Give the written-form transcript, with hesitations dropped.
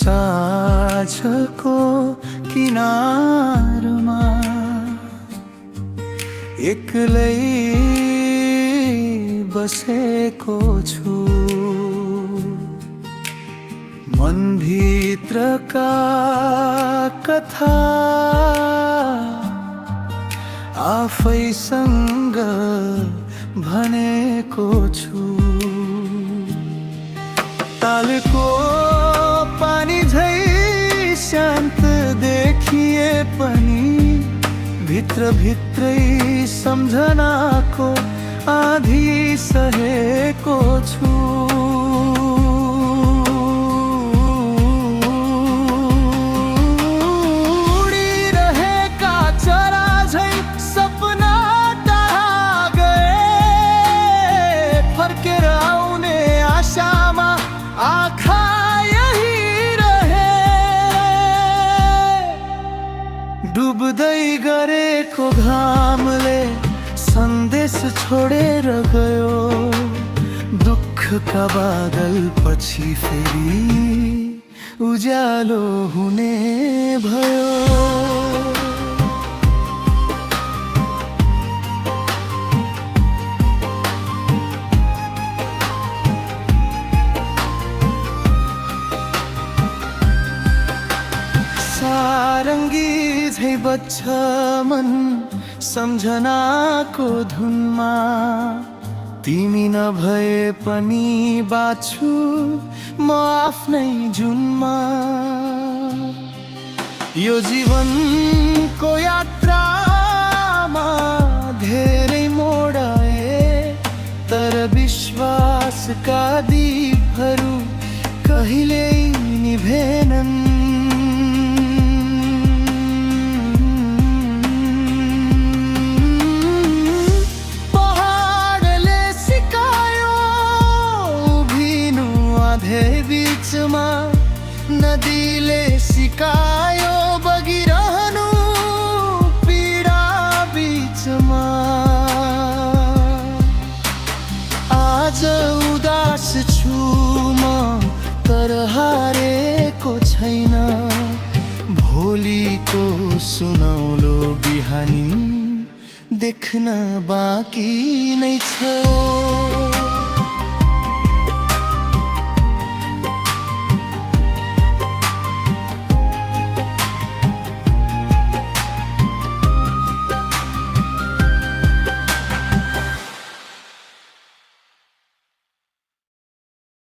साँझको किनारमा एक्लै बसेको छु। मनभित्रका कथा आफैसँग भनेको छु। तालको पानी झै शान्त देखिए पनि भित्र भित्रै सम्झनाको आधी सहेको छु। उडिरहेका चरा झै सपना टाढा गए, फर्केर आउने आशामा आँखा यही रहे। डुब्दै गरेको घामले सन्देश छोडेर गयो, दुःखका बादल पछि फेरि उज्यालो हुने भयो। सारङ्गी झै बज्छ मन सम्झनाको धुनमा, तिमी नभए पनि बाँच्छु म आफ्नै जुनमा। यो जीवनको यात्रामा धेरै मोड आए, तर विश्वासका दीपहरू कहिल्यै निभेनन्। बीचमा नदीले सिकायो बगिरहनु पीडा बीचमा। आज उदास छु म तर हारेको छैन, भोलिको सुनौलो बिहानी देख्न बाँकी नै छ।